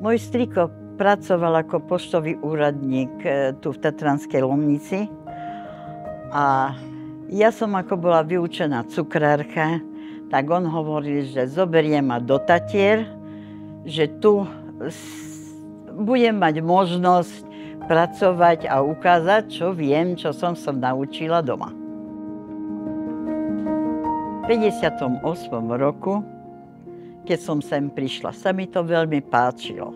Môj striko pracoval ako poštový úradník tu v Tatranskej Lomnici a ja som ako bola vyučená cukrárka, tak on hovoril, že zoberie ma do Tatier, že tu budem mať možnosť pracovať a ukázať, čo viem, čo som sa naučila doma. V 58. roku, keď som sem prišla, sa mi to veľmi páčilo.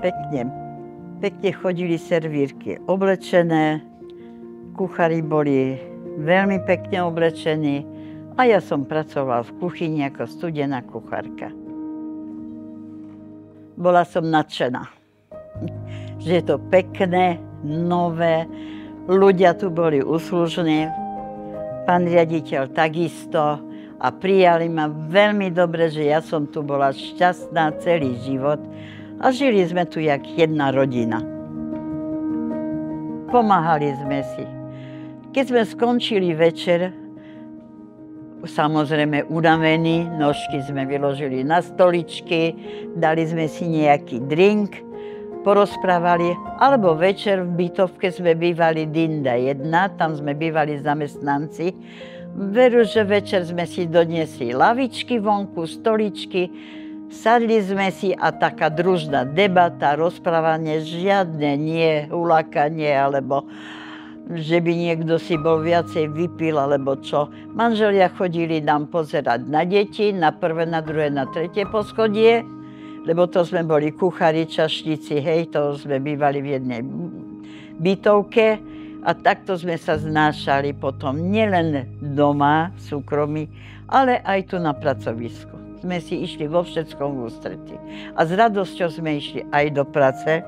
Pekne chodili servírky oblečené, kuchári boli veľmi pekne oblečení a ja som pracovala v kuchyni ako studená kuchárka. Bola som nadšená, že je to pekné, nové, ľudia tu boli uslužní, pán riaditeľ takisto a prijali ma veľmi dobre, že ja som tu bola šťastná celý život a žili sme tu jak jedna rodina. Pomáhali sme si. Keď sme skončili večer, samozrejme unavení, nožky sme vyložili na stoličky, dali sme si nejaký drink, porozprávali, alebo večer v bytovke sme bývali Dinda 1, tam sme bývali zamestnanci. Veru, že večer sme si doniesli lavičky vonku, stoličky, sadli sme si a taká družná debata, rozprávanie, žiadne nie hulákanie, alebo že by niekto si bol viacej vypil, alebo čo. Manželia chodili nám pozerať na deti, na prvé, na druhé, na tretie poschodie, lebo to sme boli kuchári, čašníci, hej, to sme bývali v jednej bytovke a takto sme sa znášali potom nielen doma, v súkromí, ale aj tu na pracovisku. Sme si išli vo všetkom ústretí a s radosťou sme išli aj do práce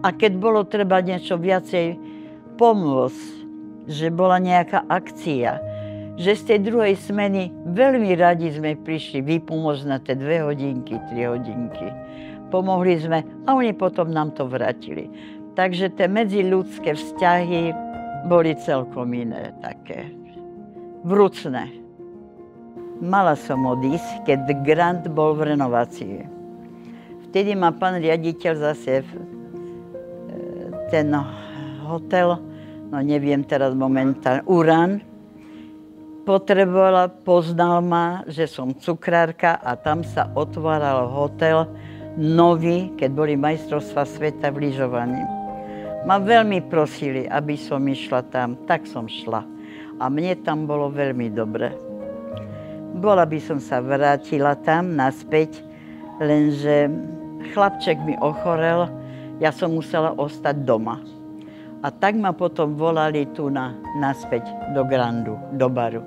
a keď bolo treba niečo viacej pomôcť, že bola nejaká akcia, že z tej druhej smeny veľmi radi sme prišli vypomôcť na tie 2 hodinky, 3 hodinky. Pomohli sme a oni potom nám to vrátili. Takže tie medziľudské vzťahy boli celkom iné, také vrúcne. Mala som odísť, keď Grand bol v renovácii. Vtedy ma pán riaditeľ zase ten hotel, no neviem teraz momentálne, Uran, potrebovala, poznal ma, že som cukrárka a tam sa otváral hotel nový, keď boli majstrovstvá sveta v lyžovaní. Ma veľmi prosili, aby som išla tam, tak som šla. A mne tam bolo veľmi dobre. Bola by som sa vrátila tam naspäť, lenže chlapček mi ochorel, ja som musela ostať doma. A tak ma potom volali tu naspäť do Grandu, do baru.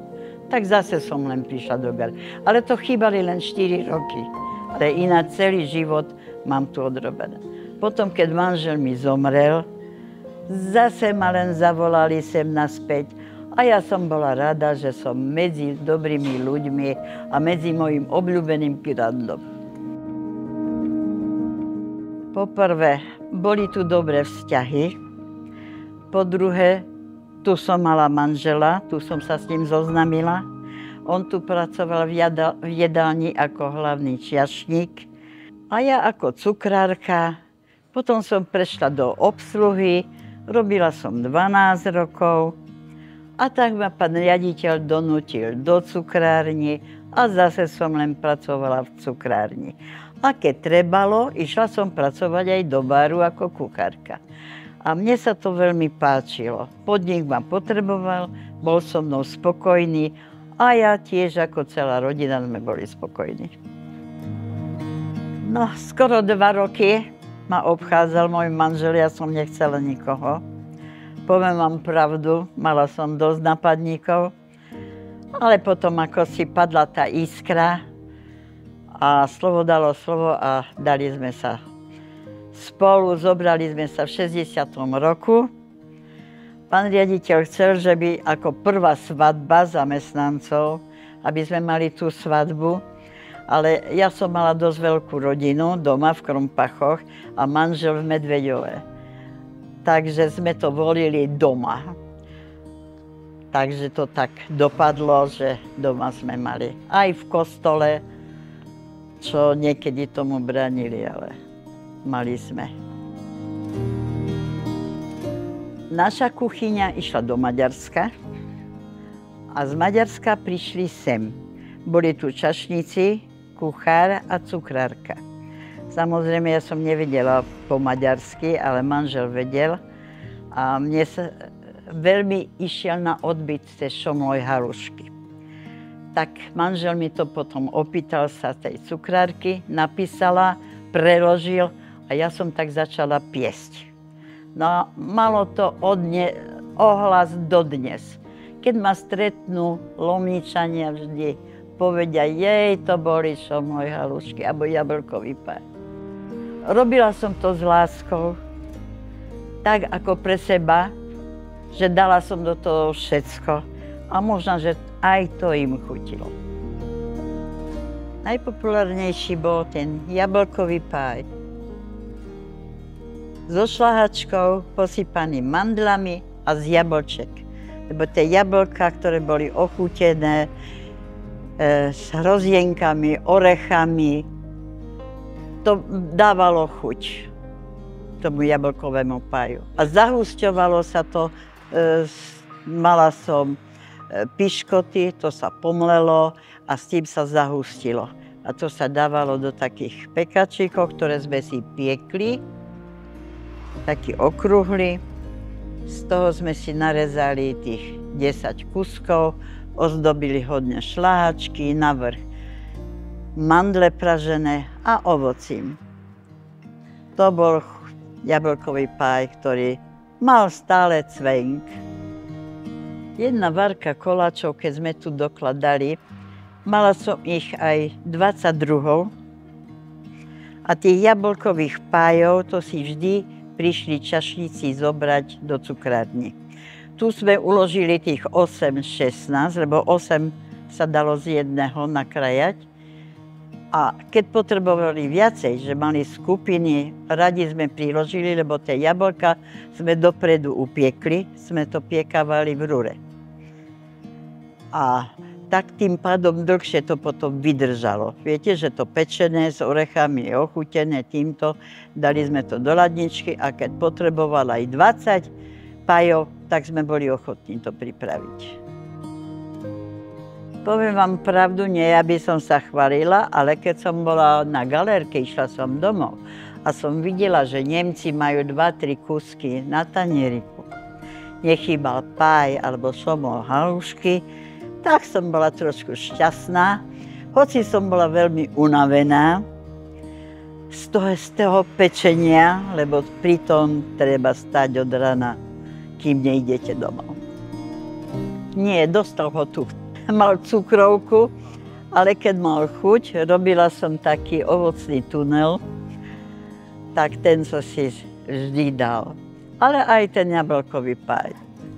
Tak zase som len prišla do baru. Ale to chýbali len 4 roky. Ale ináč celý život mám tu odrobené. Potom, keď manžel mi zomrel, zase ma len zavolali sem naspäť. A ja som bola rada, že som medzi dobrými ľuďmi a medzi mojim obľúbeným Grandom. Poprvé, boli tu dobré vzťahy. Po druhé, tu som mala manžela, tu som sa s ním zoznamila. On tu pracoval v jedálni ako hlavný čiašník a ja ako cukrárka. Potom som prešla do obsluhy, robila som 12 rokov a tak ma pán riaditeľ donútil do cukrárni a zase som len pracovala v cukrárni. A keď trebalo, išla som pracovať aj do baru ako kuchárka. A mne sa to veľmi páčilo. Podnik ma potreboval, bol so mnou spokojný a ja tiež ako celá rodina sme boli spokojní. No, skoro 2 roky ma obchádzal môj manžel, ja som nechcela nikoho. Poviem vám pravdu, mala som dosť napadníkov, ale potom ako si padla tá iskra a slovo dalo slovo a dali sme sa spolu, zobrali sme sa v 60. roku. Pán riaditeľ chcel, že by ako prvá svadba zamestnancov, aby sme mali tú svadbu, ale ja som mala dosť veľkú rodinu doma v Krompachoch a manžel v Medveďove. Takže sme to volili doma. Takže to tak dopadlo, že doma sme mali aj v kostole, čo niekedy tomu bránili, ale mali sme. Naša kuchyňa išla do Maďarska a z Maďarska prišli sem. Boli tu čašníci, kuchár a cukrárka. Samozrejme, ja som nevedela po maďarsky, ale manžel vedel. A mne sa veľmi išiel na odbyt cez šomloj halušky. Tak manžel mi to potom opýtal sa tej cukrárky, napísala, preložil a ja som tak začala piesť. No malo to ohlas dodnes. Keď ma stretnú Lomničania, vždy povedia, jej, to boli šomloj halušky alebo jablkový pár. Robila som to s láskou, tak ako pre seba, že dala som do toho všetko a možno, že aj to im chutilo. Najpopulárnejší bol ten jablkový páj so šlahačkou, posypaný mandlami a z jablček. Lebo tie jablka, ktoré boli ochutené s hrozienkami, orechami, to dávalo chuť tomu jablkovému páju. A zahusťovalo sa to, mala som piškoty, to sa pomlelo a s tým sa zahustilo. A to sa dávalo do takých pekačíkov, ktoré sme si piekli, taký okrúhly. Z toho sme si narezali tých 10 kuskov, ozdobili hodne šláhačky, navrch mandle pražené a ovocím. To bol jablkový páj, ktorý mal stále cvenk. Jedna varka koláčov, keď sme tu dokladali, mala som ich aj 22. A tých jablkových pájov, to si vždy prišli čašníci zobrať do cukrárny. Tu sme uložili tých 8-16, lebo 8 sa dalo z jedného nakrajať. A keď potrebovali viacej, že mali skupiny, radi sme priložili, lebo tie jablka sme dopredu upiekli, sme to piekávali v rúre. A tak tým pádom dlhšie to potom vydržalo. Viete, že to pečené s orechami je ochutené týmto, dali sme to do ladničky a keď potrebovala aj 20 pájov, tak sme boli ochotní to pripraviť. Poviem vám pravdu, nie aby som sa chválila, ale keď som bola na galérke, išla som domov a som videla, že Nemci majú 2-3 kusky na tanieriku. Nechýbal páj alebo šomloj halušky, tak som bola trošku šťastná, hoci som bola veľmi unavená z toho pečenia, lebo pritom treba stať od rana, kým nejdete domov. Nie, dostal ho tu. Mal cukrovku, ale keď mal chuť, robila som taký ovocný tunel, tak ten som si vždy dal. Ale aj ten jablkový páj.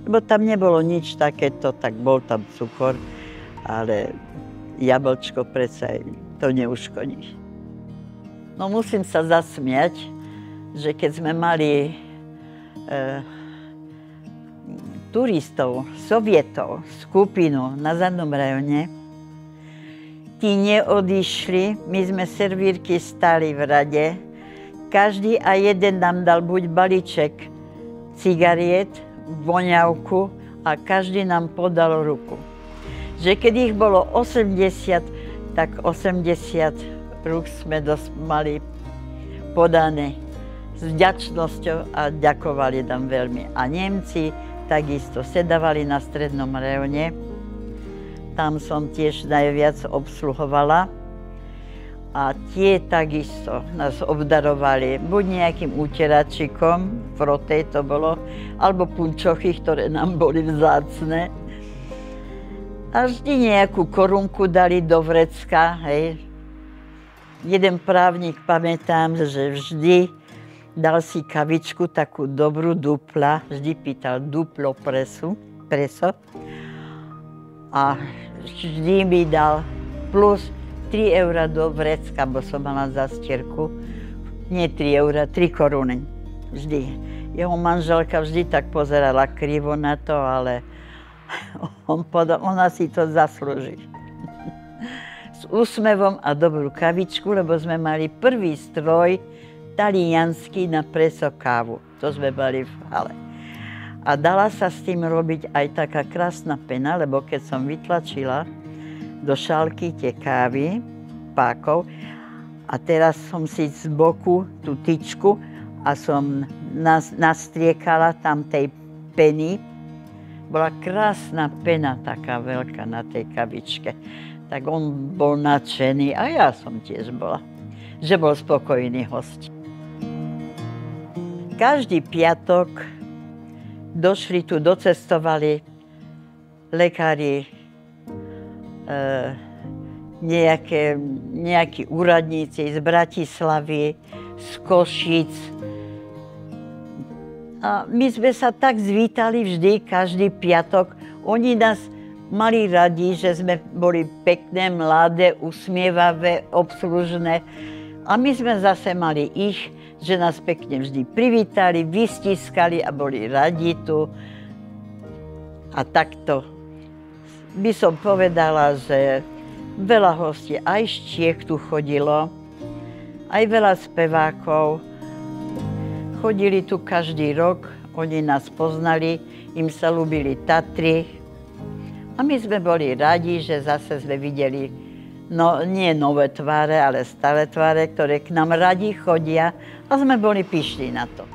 Lebo tam nebolo nič takéto, tak bol tam cukor, ale jablčko predsa to neuškodí. No musím sa zasmiať, že keď sme mali turistov, sovietov, skupinu na zadnom rajone. Tí neodišli, my sme servírky stáli v rade. Každý a jeden nám dal buď balíček cigariet, voňavku a každý nám podal ruku. Že keď ich bolo 80, tak 80 rúk sme mali podané s vďačnosťou a ďakovali nám veľmi. A Nemci takisto sedávali na strednom rajone. Tam som tiež najviac obsluhovala. A tie takisto nás obdarovali buď nejakým úteračikom, frotej to bolo, alebo punčochy, ktoré nám boli vzácne. A vždy nejakú korunku dali do vrecka, hej. Jeden právnik, pamätám, že vždy dal si kavičku, takú dobrú dupla, vždy pýtal duplo preso a vždy mi dal plus 3 € do vrecka, bo som mala zastierku. Nie 3 €, 3 koruny. Vždy. Jeho manželka vždy tak pozerala krivo na to, ale ona si to zaslúži. s úsmevom a dobrú kavičku, lebo sme mali prvý stroj taliansky na preso kávu. To sme mali v hale. A dala sa s tým robiť aj taká krásna pena, lebo keď som vytlačila do šálky tie kávy, pákov, a teraz som si z boku tú tyčku a som nastriekala tam tej peny. Bola krásna pena, taká veľká na tej kavičke. Tak on bol nadšený a ja som tiež bola, že bol spokojný hosť. Každý piatok došli tu, docestovali lekári, nejakí úradníci z Bratislavy, z Košíc. A my sme sa tak zvítali vždy, každý piatok. Oni nás mali radi, že sme boli pekné, mladé, usmievavé, obslužné. A my sme zase mali ich, že nás pekne vždy privítali, vystiskali a boli radi tu. A takto by som povedala, že veľa hostí, aj z Čiech tu chodilo, aj veľa spevákov. Chodili tu každý rok, oni nás poznali, im sa ľúbili Tatry. A my sme boli radi, že zase sme videli, no nie nové tváre, ale staré tváre, ktoré k nám radi chodia a sme boli pyšní na to.